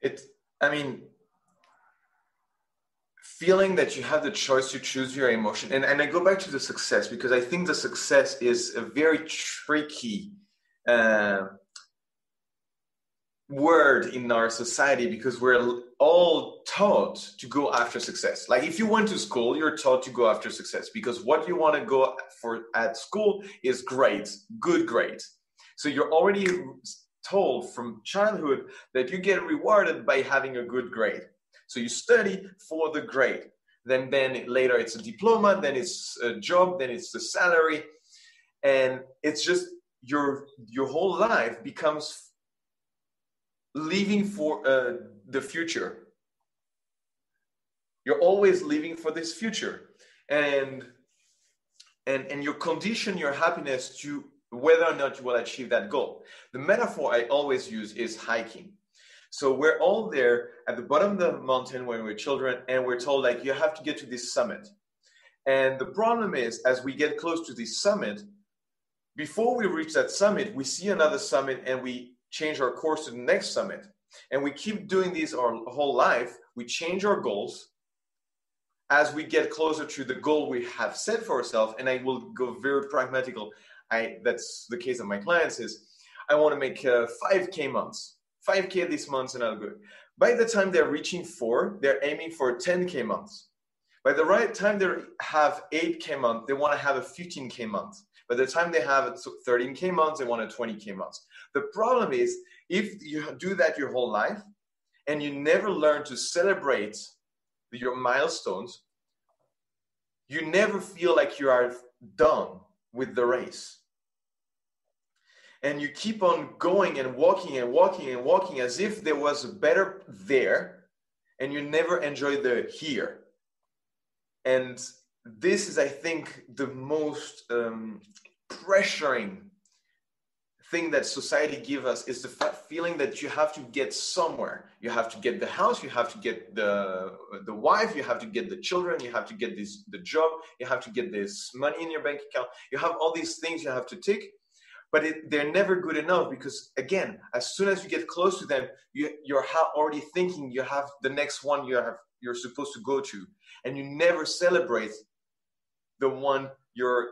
It, I mean, feeling that you have the choice to choose your emotion. And I go back to the success because I think the success is a very tricky uh, word in our society because we're all taught to go after success. Like if you went to school, you're taught to go after success because what you want to go for at school is grades, good grades. So you're already told from childhood that you get rewarded by having a good grade. So you study for the grade. Then later it's a diploma, then it's a job, then it's the salary. And it's just your whole life becomes living for the future. You're always living for this future. And you condition your happiness to whether or not you will achieve that goal. The metaphor I always use is hiking. So we're all there at the bottom of the mountain when we're children, and we're told like you have to get to this summit. And the problem is, as we get close to this summit, before we reach that summit, we see another summit and we change our course to the next summit. And we keep doing this our whole life. We change our goals as we get closer to the goal we have set for ourselves. And I will go very pragmatical. That's the case of my clients is I want to make 5K months. 5K this month and not good. By the time they're reaching 4, they're aiming for 10K months. By the right time they have 8K month, they want to have a 15K month. By the time they have a 13K months, they want a 20K months. The problem is if you do that your whole life and you never learn to celebrate your milestones, you never feel like you are done with the race. And you keep on going and walking and walking and walking as if there was a better there, and you never enjoy the here. And this is, I think, the most pressuring thing that society gives us is the feeling that you have to get somewhere. You have to get the house, you have to get the wife, you have to get the children, you have to get the job, you have to get this money in your bank account. You have all these things you have to tick. But they're never good enough because, again, as soon as you get close to them, you're already thinking you have the next one you're supposed to go to. And you never celebrate the one you're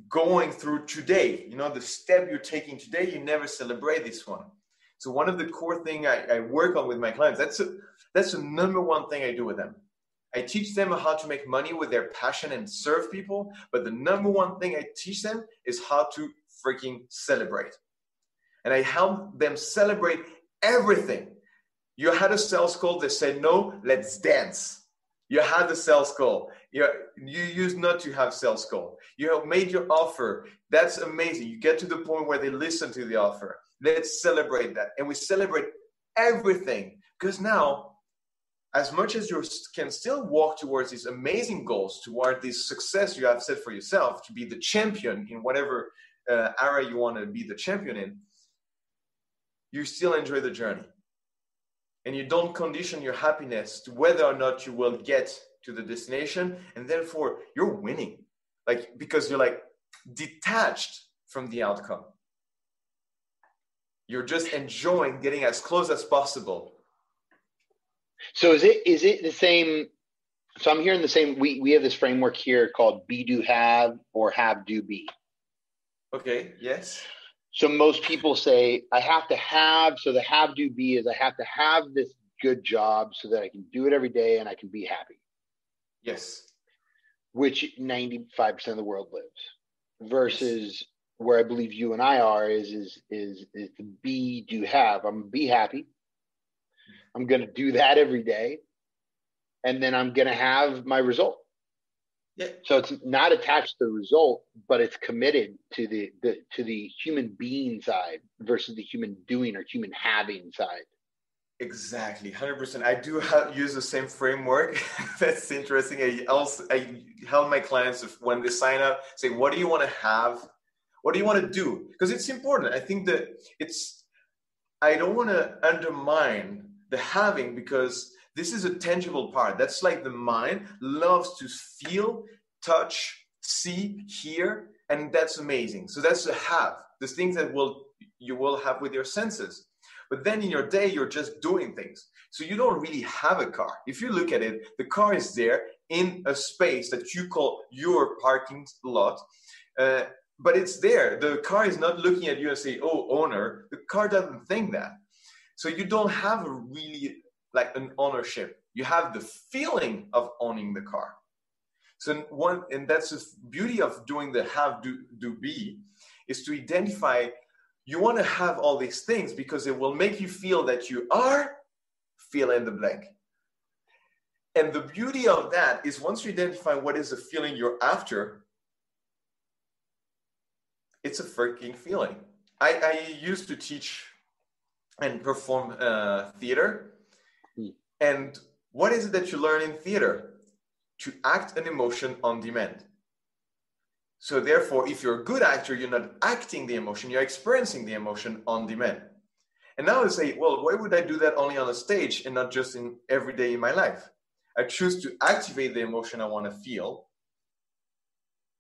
going through today. You know, the step you're taking today, you never celebrate this one. So one of the core things I work on with my clients, that's the number one thing I do with them. I teach them how to make money with their passion and serve people. But the number one thing I teach them is how to freaking celebrate. And I help them celebrate everything. You had a sales call, they said, no, let's dance. You had the sales call. You used not to have sales call. You have made your offer. That's amazing. You get to the point where they listen to the offer. Let's celebrate that. And we celebrate everything because now, as much as you can still walk towards these amazing goals, toward this success you have set for yourself to be the champion in whatever area you want to be the champion in, you still enjoy the journey. And you don't condition your happiness to whether or not you will get to the destination. And therefore, you're winning. Like, because you're like detached from the outcome. You're just enjoying getting as close as possible. So is it the same? So I'm hearing the same. We have this framework here called be, do, have, or have, do, be. Okay. Yes. So most people say I have to have. So the have, do, be is I have to have this good job so that I can do it every day and I can be happy. Yes. Which 95% of the world lives. Versus where I believe you and I are is the be, do, have. I'm gonna be happy. I'm going to do that every day, and then I'm going to have my result. Yeah. So it's not attached to the result, but it's committed to the human being side versus the human doing or human having side. Exactly, 100%. I do use the same framework. That's interesting. I help my clients when they sign up, say, what do you want to have? What do you want to do? Because it's important. I think that I don't want to undermine the having, because this is a tangible part. That's like the mind loves to feel, touch, see, hear, and that's amazing. So that's the have, the things that you will have with your senses. But then in your day, you're just doing things. So you don't really have a car. If you look at it, the car is there in a space that you call your parking lot. But it's there. The car is not looking at you and say, oh, owner. The car doesn't think that. So you don't have a really like an ownership. You have the feeling of owning the car. So and that's the beauty of doing the have, do, be, is to identify, you want to have all these things because it will make you feel that you are, fill in the blank. And the beauty of that is once you identify what is the feeling you're after, it's a freaking feeling. I used to teach and perform theater. And what is it that you learn in theater? To act an emotion on demand. So therefore, if you're a good actor, you're not acting the emotion, you're experiencing the emotion on demand. And now I say, well, why would I do that only on a stage and not just in every day in my life? I choose to activate the emotion I want to feel.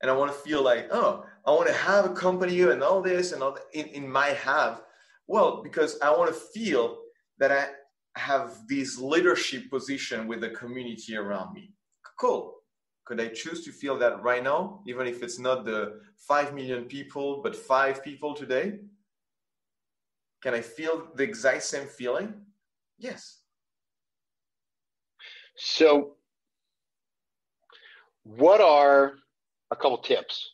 And I want to feel like, oh, I want to have a company and all this and all that in my have. Well, because I want to feel that I have this leadership position with the community around me. Cool. Could I choose to feel that right now, even if it's not the 5 million people, but 5 people today? Can I feel the exact same feeling? Yes. So what are a couple tips?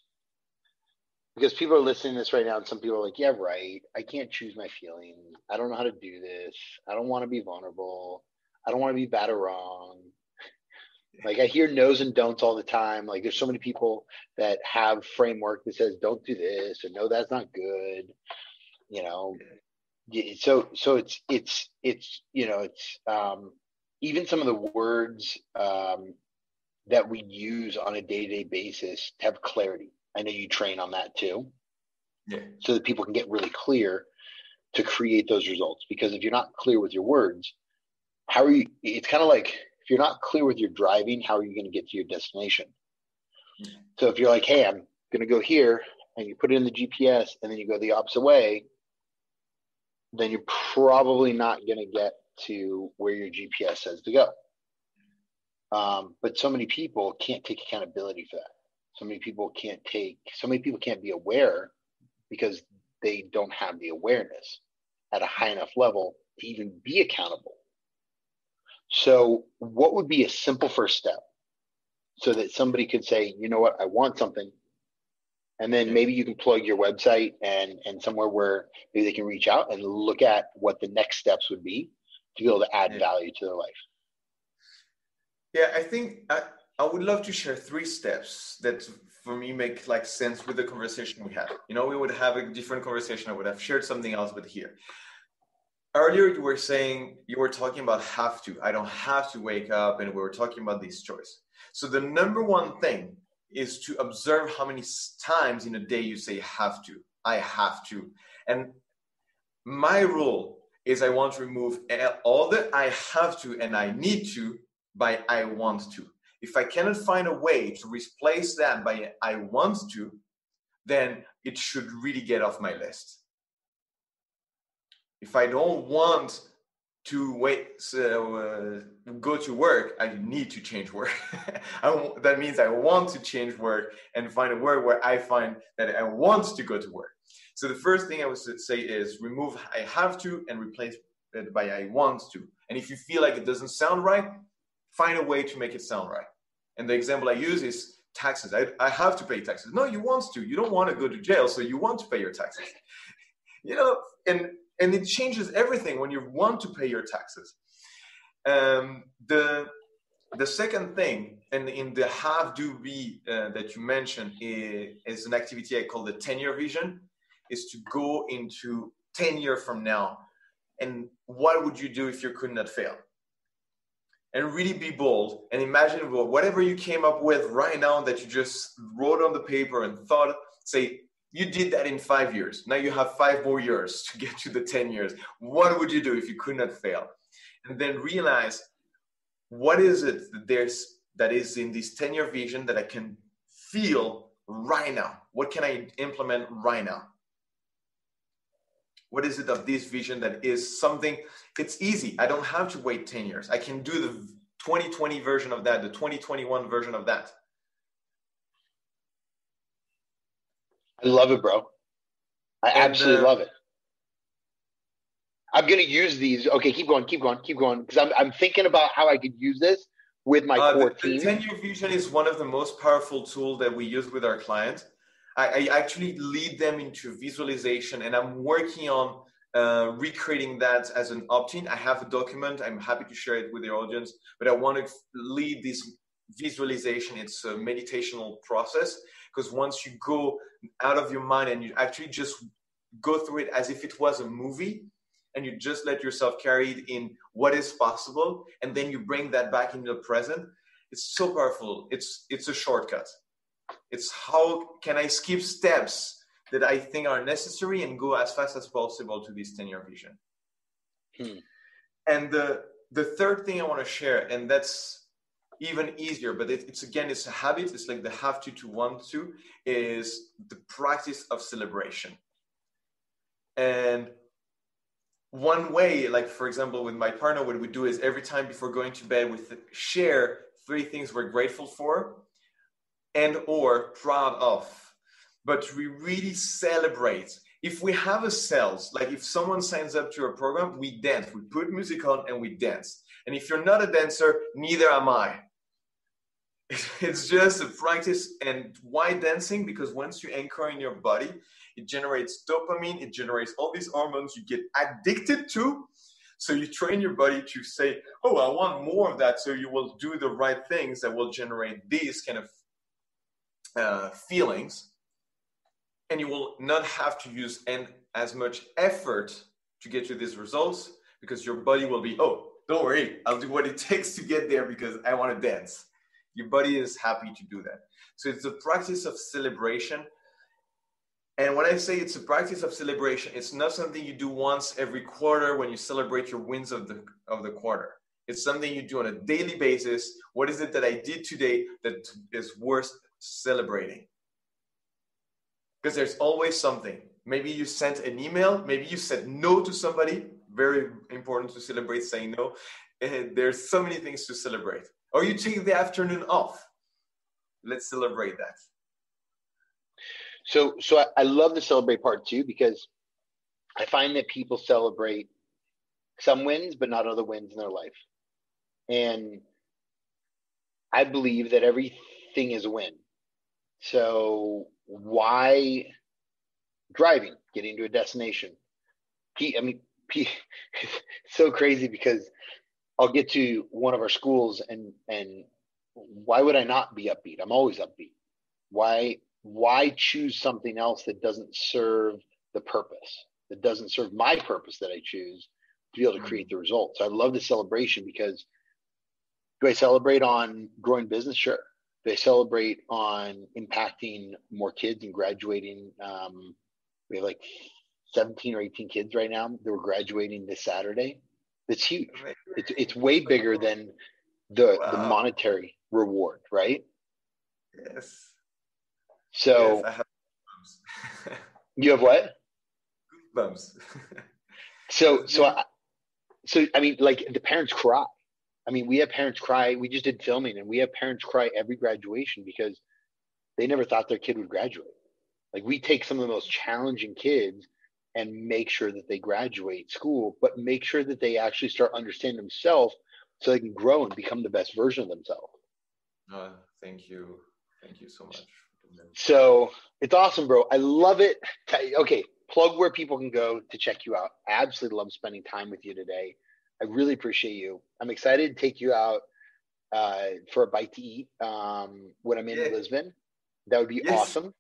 Because people are listening to this right now and some people are like, yeah, right. I can't choose my feelings. I don't know how to do this. I don't want to be vulnerable. I don't want to be bad or wrong. Like I hear no's and don'ts all the time. Like there's so many people that have framework that says, don't do this or no, that's not good. You know, so it's even some of the words that we use on a day-to-day basis to have clarity. I know you train on that too. Yeah. So that people can get really clear to create those results. Because if you're not clear with your words, how are you? It's kind of like if you're not clear with your driving, how are you going to get to your destination? Yeah. So if you're like, hey, I'm going to go here, and you put it in the GPS, and then you go the opposite way, then you're probably not going to get to where your GPS says to go. But so many people can't take accountability for that. So many people can't be aware because they don't have the awareness at a high enough level to even be accountable. So what would be a simple first step so that somebody could say, you know what, I want something. And then maybe you can plug your website and somewhere where maybe they can reach out and look at what the next steps would be to be able to add value to their life. Yeah, I think I would love to share 3 steps that for me make like sense with the conversation we had. You know, we would have a different conversation. I would have shared something else, but here. Earlier, you were talking about have to. I don't have to wake up, and we were talking about this choice. So the number one thing is to observe how many times in a day you say have to. I have to. And my rule is I want to remove all the I have to and I need to by I want to. If I cannot find a way to replace that by I want to, then it should really get off my list. If I don't want to go to work, I need to change work. That means I want to change work and find a work where I find that I want to go to work. So the first thing I would say is remove I have to and replace it by I want to. And if you feel like it doesn't sound right, find a way to make it sound right. And the example I use is taxes. I have to pay taxes. No, you want to. You don't want to go to jail, so you want to pay your taxes. You know, and it changes everything when you want to pay your taxes. The second thing, and in the have, do, be that you mentioned is an activity I call the 10-year vision, is to go into 10 years from now. And what would you do if you could not fail? And really be bold and imagine whatever you came up with right now that you just wrote on the paper and thought, say, you did that in 5 years. Now you have 5 more years to get to the 10 years. What would you do if you could not fail? And then realize, what is it that is in this 10-year vision that I can feel right now? What can I implement right now? What is it of this vision that is something, it's easy. I don't have to wait 10 years. I can do the 2020 version of that, the 2021 version of that. I love it, bro. I absolutely love it. I'm going to use these. Okay, keep going. Because I'm thinking about how I could use this with my core team. The 10-year vision is one of the most powerful tools that we use with our clients. I actually lead them into visualization, and I'm working on recreating that as an opt-in. I have a document. I'm happy to share it with your audience, but I want to lead this visualization. It's a meditational process, because once you go out of your mind and you actually just go through it as if it was a movie, and you just let yourself carried in what is possible, and then you bring that back into the present, it's so powerful. It's a shortcut. It's how can I skip steps that I think are necessary and go as fast as possible to this 10-year vision. And the third thing I want to share, and that's even easier, but it's a habit. It's like the have to want to, is the practice of celebration. And one way, like for example, with my partner, what we do is every time before going to bed, we share 3 things we're grateful for and or proud of. But we really celebrate. If we have a sales, like if someone signs up to a program, we dance. We put music on and we dance. And if you're not a dancer, neither am I. It's just a practice. And why dancing? Because once you anchor in your body, it generates dopamine, it generates all these hormones you get addicted to. So you train your body to say, oh, I want more of that. So you will do the right things that will generate these kind of feelings. And you will not have to use as much effort to get to these results, because your body will be, oh, don't worry, I'll do what it takes to get there because I want to dance. Your body is happy to do that. So it's a practice of celebration. And when I say it's a practice of celebration, it's not something you do once every quarter when you celebrate your wins of the quarter. It's something you do on a daily basis. What is it that I did today that is worth celebrating? Because there's always something. Maybe you sent an email. Maybe you said no to somebody. Very important to celebrate saying no. And there's so many things to celebrate. Or you take the afternoon off. Let's celebrate that. So I love the celebrate part too, because I find that people celebrate some wins, but not other wins in their life. And I believe that everything is a win. So why driving, getting to a destination? It's so crazy, because I'll get to one of our schools and why would I not be upbeat? I'm always upbeat. Why choose something else that doesn't serve the purpose, that doesn't serve my purpose that I choose to be able to create the results? So I love the celebration, because do I celebrate on growing business? Sure. Do I celebrate on impacting more kids and graduating? We have like 17 or 18 kids right now that were graduating this Saturday. That's huge. It's way bigger than the monetary reward, right? Yes. So yes, I have goosebumps. You have what? Goosebumps. So I mean, like, the parents cry. I mean, we have parents cry. We just did filming, and we have parents cry every graduation because they never thought their kid would graduate. Like, we take some of the most challenging kids and make sure that they graduate school, but make sure that they actually start understanding themselves so they can grow and become the best version of themselves. Thank you. Thank you so much. So it's awesome, bro. I love it. Okay, plug where people can go to check you out. I absolutely love spending time with you today. I really appreciate you. I'm excited to take you out for a bite to eat when I'm in Lisbon. That would be awesome.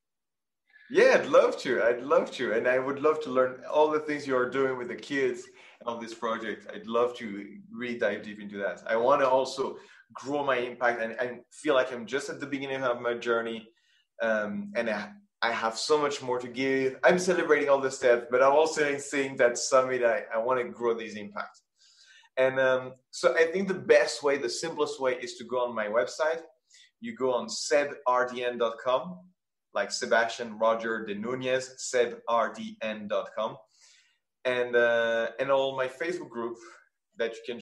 Yeah, I'd love to. And I would love to learn all the things you're doing with the kids on this project. I'd love to really dive deep into that. I want to also grow my impact, and I feel like I'm just at the beginning of my journey. And I have so much more to give. I'm celebrating all the steps, but I'm also saying that summit, I want to grow this impact. And so I think the best way, the simplest way, is to go on my website. You go on sebrdn.com, like Sebastien, Roger, de Nunez, sebrdn.com. and all my Facebook group that you can